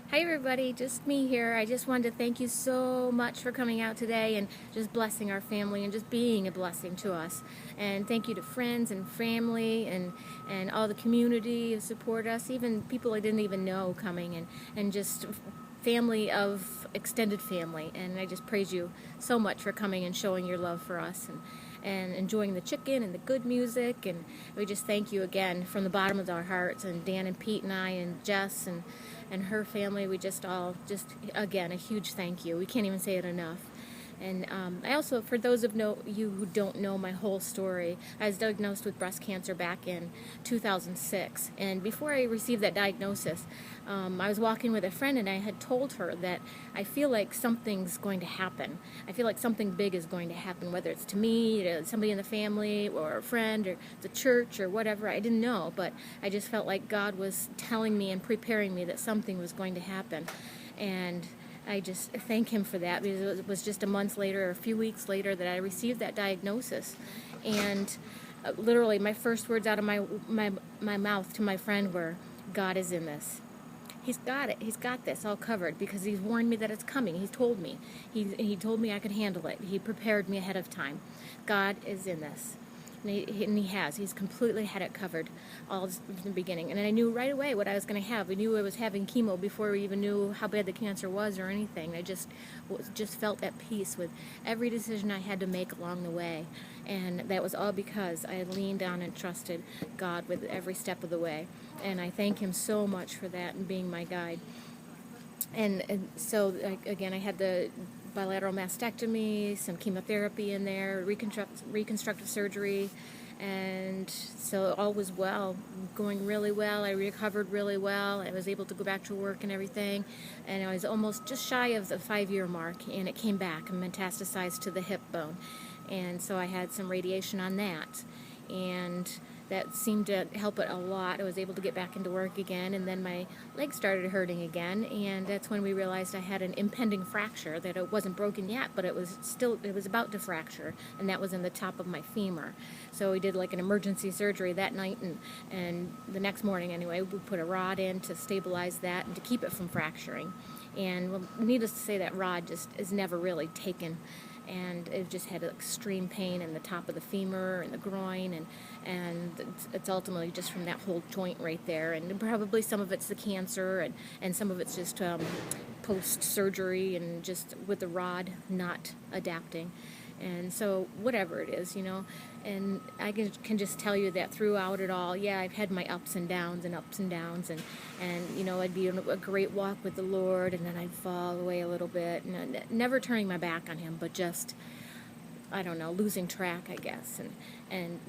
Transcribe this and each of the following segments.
Hi everybody, just me here. I just wanted to thank you so much for coming out today and just blessing our family and just being a blessing to us. And thank you to friends and family and all the community who support us, even people I didn't even know coming and just family of extended family. And I just praise you so much for coming and showing your love for us and enjoying the chicken and the good music. And we just thank you again from the bottom of our hearts. And Dan and Pete and I and Jess and her family, we just all, just again, a huge thank you. We can't even say it enough. And I also, for those of you who don't know my whole story, I was diagnosed with breast cancer back in 2006. And before I received that diagnosis, I was walking with a friend and I had told her that I feel like something's going to happen. I feel like something big is going to happen, whether it's to me, to somebody in the family, or a friend, or the church, or whatever. I didn't know, but I just felt like God was telling me and preparing me that something was going to happen. And I just thank him for that, because it was just a month later or a few weeks later that I received that diagnosis. And literally my first words out of my mouth to my friend were, God is in this. He's got it. He's got this all covered, because he's warned me that it's coming. He's told me. He told me I could handle it. He prepared me ahead of time. God is in this. And he has. He's completely had it covered all from the beginning. And I knew right away what I was going to have. I knew I was having chemo before we even knew how bad the cancer was or anything. I just felt at peace with every decision I had to make along the way. And that was all because I leaned on and trusted God with every step of the way. And I thank him so much for that and being my guide. And so, again, I had the bilateral mastectomy, some chemotherapy in there, reconstructive surgery, and so all was well, going really well. I recovered really well. I was able to go back to work and everything, and I was almost just shy of the 5-year mark, and it came back and metastasized to the hip bone. And so I had some radiation on that, and that seemed to help it a lot. I was able to get back into work again, and then my leg started hurting again, and that's when we realized I had an impending fracture, that it wasn't broken yet, but it was about to fracture, and that was in the top of my femur. So we did like an emergency surgery that night, and the next morning anyway, we put a rod in to stabilize that and to keep it from fracturing. And well, needless to say, that rod just is never really taken, and it just had extreme pain in the top of the femur and the groin, and it's ultimately just from that whole joint right there. And probably some of it's the cancer, and some of it's just post-surgery and just with the rod not adapting. And so whatever it is, and I can just tell you that throughout it all, yeah, I've had my ups and downs, and I'd be on a great walk with the Lord, and then I'd fall away a little bit, and never turning my back on him, but just, I don't know, losing track, I guess.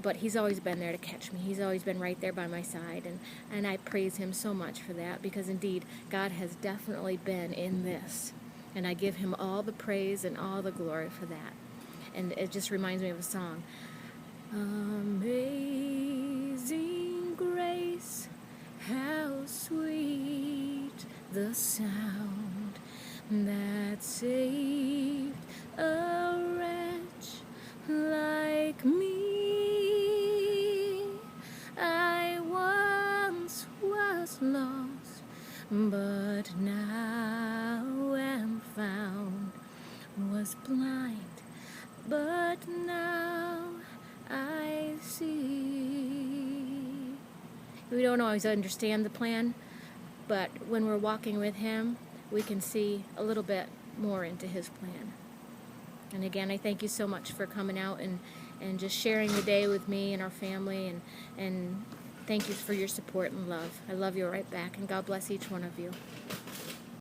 But he's always been there to catch me. He's always been right there by my side, and I praise him so much for that, because indeed God has definitely been in this, and I give him all the praise and all the glory for that. And it just reminds me of a song. Amazing grace, how sweet the sound that saved a wretch like me. I once was lost, but now am found, was blind, but now I see. We don't always understand the plan, but when we're walking with him, we can see a little bit more into his plan. And again, I thank you so much for coming out and just sharing the day with me and our family, and thank you for your support and love. I love you right back, and God bless each one of you.